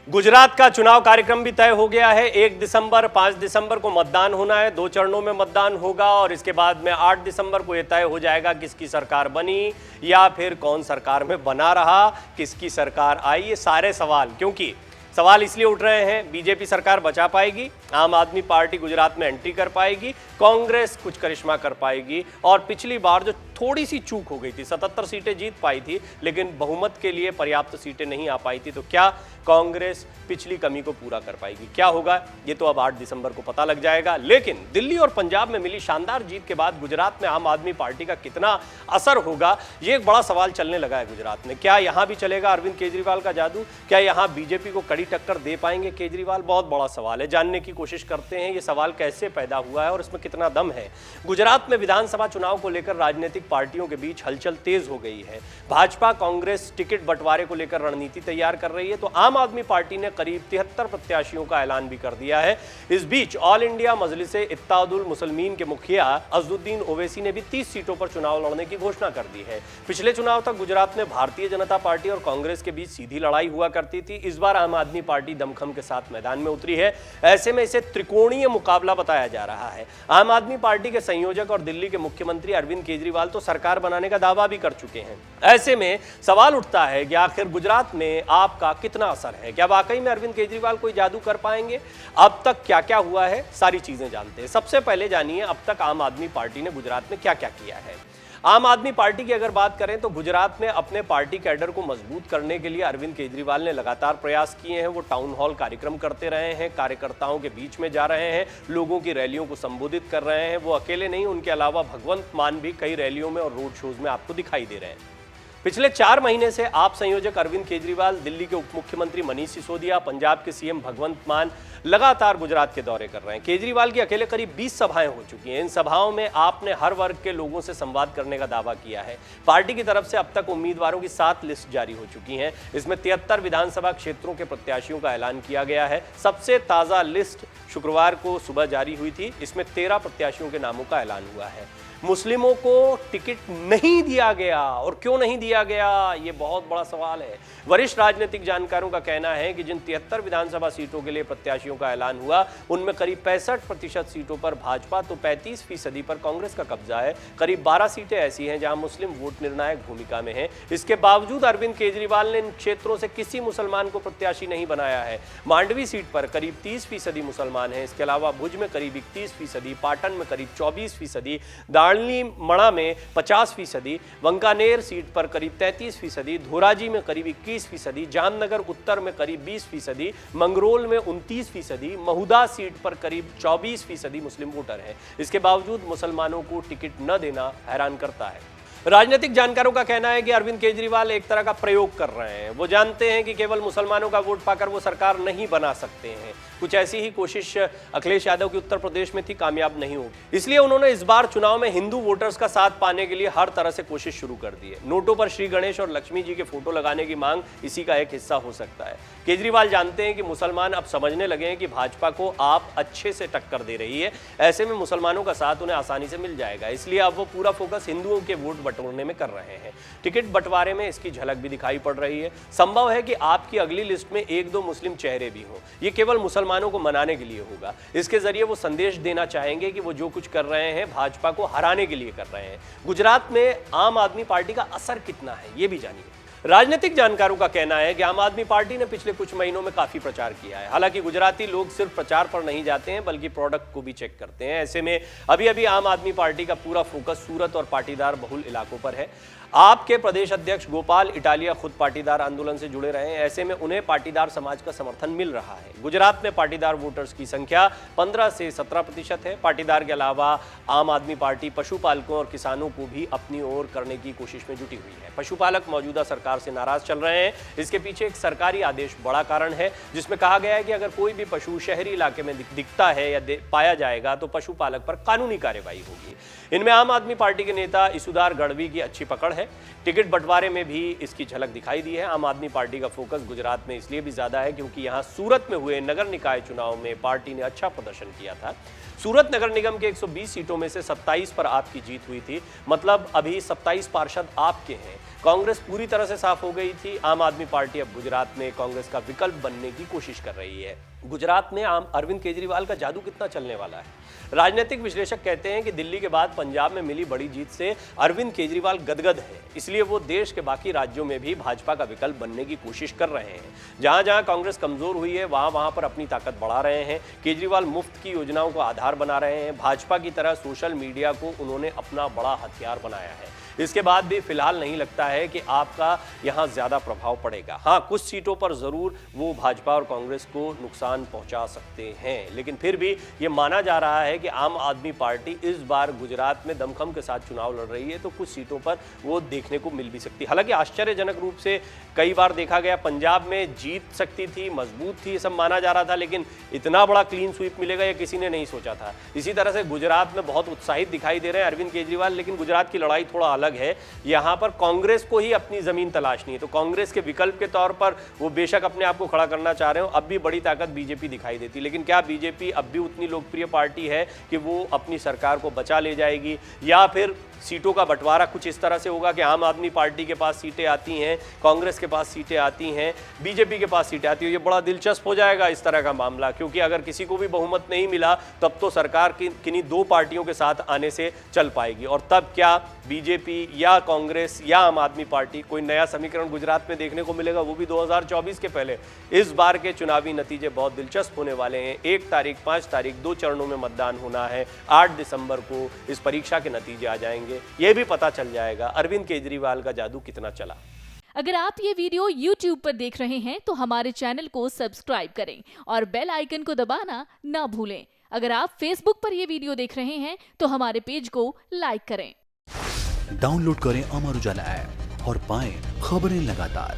गुजरात का चुनाव कार्यक्रम भी तय हो गया है। 1 दिसंबर 5 दिसंबर को मतदान होना है, 2 चरणों में मतदान होगा और इसके बाद में 8 दिसंबर को यह तय हो जाएगा किसकी सरकार बनी या फिर कौन सरकार में बना रहा, किसकी सरकार आई। ये सारे सवाल, क्योंकि सवाल इसलिए उठ रहे हैं, बीजेपी सरकार बचा पाएगी, आम आदमी पार्टी गुजरात में एंट्री कर पाएगी, कांग्रेस कुछ करिश्मा कर पाएगी। और पिछली बार जो थोड़ी सी चूक हो गई थी, 77 सीटें जीत पाई थी लेकिन बहुमत के लिए पर्याप्त सीटें नहीं आ पाई थी, तो क्या कांग्रेस पिछली कमी को पूरा कर पाएगी? क्या होगा ये तो अब 8 दिसंबर को पता लग जाएगा। लेकिन दिल्ली और पंजाब में मिली शानदार जीत के बाद गुजरात में आम आदमी पार्टी का कितना असर होगा, ये एक बड़ा सवाल चलने लगा है गुजरात में। क्या यहां भी चलेगा अरविंद केजरीवाल का जादू? क्या यहां बीजेपी को कड़ी टक्कर दे पाएंगे केजरीवाल? बहुत बड़ा सवाल है, जानने की कोशिश करते हैं ये सवाल कैसे पैदा हुआ है और इसमें कितना दम है। गुजरात में विधानसभा चुनाव को लेकर राजनीतिक पार्टियों के बीच हलचल तेज हो गई है। भाजपा कांग्रेस टिकट बंटवारे को लेकर रणनीति तैयार कर रही है, तो आम आदमी पार्टी ने करीब 73 प्रत्याशियों का ऐलान भी कर दिया है। इस बीच ऑल इंडिया मजलिसे इत्तेहादुल मुस्लिमीन के मुखिया अजदुद्दीन ओवैसी ने भी 30 सीटों पर चुनाव लड़ने की घोषणा कर दी है। पिछले चुनाव तक गुजरात में भारतीय जनता पार्टी और कांग्रेस के बीच सीधी लड़ाई हुआ करती थी। इस बार आम आदमी पार्टी दमखम के साथ मैदान में उतरी है। ऐसे में इसे त्रिकोणीय मुकाबला बताया जा रहा है। आम आदमी पार्टी के संयोजक और दिल्ली के मुख्यमंत्री अरविंद केजरीवाल तो सरकार बनाने का दावा भी कर चुके हैं। ऐसे में सवाल उठता है कि आखिर गुजरात में आपका कितना असर है? क्या वाकई में अरविंद केजरीवाल कोई जादू कर पाएंगे? अब तक क्या क्या हुआ है, सारी चीजें जानते हैं। सबसे पहले जानिए अब तक आम आदमी पार्टी ने गुजरात में क्या क्या किया है। आम आदमी पार्टी की अगर बात करें तो गुजरात में अपने पार्टी कैडर को मजबूत करने के लिए अरविंद केजरीवाल ने लगातार प्रयास किए हैं। वो टाउन हॉल कार्यक्रम करते रहे हैं, कार्यकर्ताओं के बीच में जा रहे हैं, लोगों की रैलियों को संबोधित कर रहे हैं। वो अकेले नहीं, उनके अलावा भगवंत मान भी कई रैलियों में और रोड शोज में आपको दिखाई दे रहे हैं। पिछले 4 महीने से आप संयोजक अरविंद केजरीवाल, दिल्ली के उप मुख्यमंत्री मनीष सिसोदिया, पंजाब के सीएम भगवंत मान लगातार गुजरात के दौरे कर रहे हैं। केजरीवाल की अकेले करीब 20 सभाएं हो चुकी हैं। इन सभाओं में आपने हर वर्ग के लोगों से संवाद करने का दावा किया है। पार्टी की तरफ से अब तक उम्मीदवारों की 7 लिस्ट जारी हो चुकी हैं। इसमें 73 विधानसभा क्षेत्रों के प्रत्याशियों का ऐलान किया गया है। सबसे ताजा लिस्ट शुक्रवार को सुबह जारी हुई थी। इसमें 13 प्रत्याशियों के नामों का ऐलान हुआ है। मुस्लिमों को टिकट नहीं दिया गया, और क्यों नहीं दिया गया ये बहुत बड़ा सवाल है। वरिष्ठ राजनीतिक जानकारों का कहना है कि जिन 73 विधानसभा सीटों के लिए प्रत्याशियों का ऐलान हुआ उनमें करीब 65% सीटों पर भाजपा तो 35% पर कांग्रेस का कब्जा है। करीब 12 सीटें ऐसी हैं जहां मुस्लिम वोट निर्णायक भूमिका में हैं। इसके बावजूद अरविंद केजरीवाल ने इन क्षेत्रों से किसी मुसलमान को प्रत्याशी नहीं बनाया है। मांडवी सीट पर करीब 30% मुसलमान हैं। इसके अलावा भुज में करीब 31%, पाटन में करीब 24%, दाड़ली मणा में 50%, वंकानेर सीट पर करीब 33%, धोराजी में करीब 21%, जामनगर उत्तर में करीब 20%, मंगरोल में 29%, महुदा सीट पर करीब 24% मुस्लिम वोटर हैं। इसके बावजूद मुसलमानों को टिकट न देना हैरान करता है। राजनीतिक जानकारों का कहना है कि अरविंद केजरीवाल एक तरह का प्रयोग कर रहे हैं। वो जानते हैं कि केवल मुसलमानों का वोट पाकर वो सरकार नहीं बना सकते हैं। कुछ ऐसी ही कोशिश अखिलेश यादव की उत्तर प्रदेश में थी, कामयाब नहीं होगी। इसलिए उन्होंने इस बार चुनाव में हिंदू वोटर्स का साथ पाने के लिए हर तरह से कोशिश शुरू कर दी है। नोटों पर श्री गणेश और लक्ष्मी जी के फोटो लगाने की मांग इसी का एक हिस्सा हो सकता है। केजरीवाल जानते हैं कि मुसलमान अब समझने लगे हैं कि भाजपा को आप अच्छे से टक्कर दे रही है। ऐसे में मुसलमानों का साथ उन्हें आसानी से मिल जाएगा। इसलिए अब वो पूरा फोकस हिंदुओं के वोट बटोरने में कर रहे हैं। टिकट बंटवारे में इसकी झलक भी दिखाई पड़ रही है। संभव है कि आपकी अगली लिस्ट में 1-2 मुस्लिम चेहरे भी हों। ये केवल मुसलमानों को मनाने के लिए होगा। इसके जरिए वो संदेश देना चाहेंगे कि वो जो कुछ कर रहे हैं भाजपा को हराने के लिए कर रहे हैं। गुजरात में आम आदमी पार्टी का असर कितना है ये भी जानिए। राजनीतिक जानकारों का कहना है कि आम आदमी पार्टी ने पिछले कुछ महीनों में काफी प्रचार किया है। हालांकि गुजराती लोग सिर्फ प्रचार पर नहीं जाते हैं बल्कि प्रोडक्ट को भी चेक करते हैं। ऐसे में अभी अभी आम आदमी पार्टी का पूरा फोकस सूरत और पाटीदार बहुल इलाकों पर है। आपके प्रदेश अध्यक्ष गोपाल इटालिया खुद पाटीदार आंदोलन से जुड़े रहे हैं। ऐसे में उन्हें पाटीदार समाज का समर्थन मिल रहा है। गुजरात में पाटीदार वोटर्स की संख्या 15 से 17% है। पाटीदार के अलावा आम आदमी पार्टी पशुपालकों और किसानों को भी अपनी ओर करने की कोशिश में जुटी हुई है। पशुपालक मौजूदा सरकार से नाराज चल रहे हैं। इसके पीछे एक सरकारी आदेश बड़ा कारण है, जिसमें कहा गया है कि अगर कोई भी पशु शहरी इलाके में दिखता है या पाया जाएगा तो पशुपालक पर कानूनी कार्रवाई होगी। इनमें आम आदमी पार्टी के नेता इसुदार गढ़वी की अच्छी पकड़ है। टिकट बंटवारे में भी इसकी झलक दिखाई दी है। आम आदमी पार्टी का फोकस गुजरात में इसलिए भी ज्यादा है क्योंकि यहां सूरत में हुए नगर निकाय चुनाव में पार्टी ने अच्छा प्रदर्शन किया था। सूरत नगर निगम के 120 सीटों में से 27 पर आप की जीत हुई थी, मतलब अभी 27 पार्षद आपके हैं। कांग्रेस पूरी तरह से साफ हो गई थी। आम आदमी पार्टी अब गुजरात में कांग्रेस का विकल्प बनने की कोशिश कर रही है। गुजरात में अरविंद केजरीवाल का जादू कितना चलने वाला है? राजनीतिक विश्लेषक कहते हैं कि दिल्ली के बाद पंजाब में मिली बड़ी जीत से अरविंद केजरीवाल गदगद है, इसलिए वो देश के बाकी राज्यों में भी भाजपा का विकल्प बनने की कोशिश कर रहे हैं। जहां जहां कांग्रेस कमजोर हुई है वहां पर अपनी ताकत बढ़ा रहे हैं। केजरीवाल मुफ्त की योजनाओं को आधार बना रहे हैं। भाजपा की तरह सोशल मीडिया को उन्होंने अपना बड़ा हथियार बनाया है। इसके बाद भी फिलहाल नहीं लगता है कि आपका यहां ज्यादा प्रभाव पड़ेगा। हाँ, कुछ सीटों पर जरूर वो भाजपा और कांग्रेस को नुकसान पहुंचा सकते हैं, लेकिन फिर भी ये माना जा रहा है कि आम आदमी पार्टी इस बार गुजरात में दमखम के साथ चुनाव लड़ रही है, तो कुछ सीटों पर वो देखने को मिल भी सकती है। हालांकि आश्चर्यजनक रूप से कई बार देखा गया पंजाब में जीत सकती थी, मजबूत थी, सब माना जा रहा था, लेकिन इतना बड़ा क्लीन स्वीप मिलेगा ये किसी ने नहीं सोचा था। इसी तरह से गुजरात में बहुत उत्साहित दिखाई दे रहे हैं अरविंद केजरीवाल, लेकिन गुजरात की लड़ाई थोड़ा अलग है। यहां पर कांग्रेस को ही अपनी जमीन तलाशनी है, तो कांग्रेस के विकल्प के तौर पर वो बेशक अपने आप को खड़ा करना चाह रहे हो। अब भी बड़ी ताकत बीजेपी दिखाई देती, लेकिन क्या बीजेपी अब भी उतनी लोकप्रिय पार्टी है कि वो अपनी सरकार को बचा ले जाएगी, या फिर सीटों का बंटवारा कुछ इस तरह से होगा कि आम आदमी पार्टी के पास सीटें आती हैं, कांग्रेस के पास सीटें आती हैं, बीजेपी के पास सीटें आती हैं। ये बड़ा दिलचस्प हो जाएगा इस तरह का मामला, क्योंकि अगर किसी को भी बहुमत नहीं मिला तब तो सरकार किन्हीं दो पार्टियों के साथ आने से चल पाएगी, और तब क्या बीजेपी या कांग्रेस या आम आदमी पार्टी, कोई नया समीकरण गुजरात में देखने को मिलेगा, वो भी 2024 के पहले। इस बार के चुनावी नतीजे बहुत दिलचस्प होने वाले हैं। 1 तारीख, 5 तारीख, 2 चरणों में मतदान होना है। 8 दिसंबर को इस परीक्षा के नतीजे आ जाएंगे। यह भी पता चल जाएगा अरविंद केजरीवाल का जादू कितना चला। अगर आप ये वीडियो YouTube पर देख रहे हैं तो हमारे चैनल को सब्सक्राइब करें और बेल आइकन को दबाना ना भूलें। अगर आप Facebook पर ये वीडियो देख रहे हैं तो हमारे पेज को लाइक करें। डाउनलोड करें अमर उजाला ऐप और पाएं खबरें लगातार।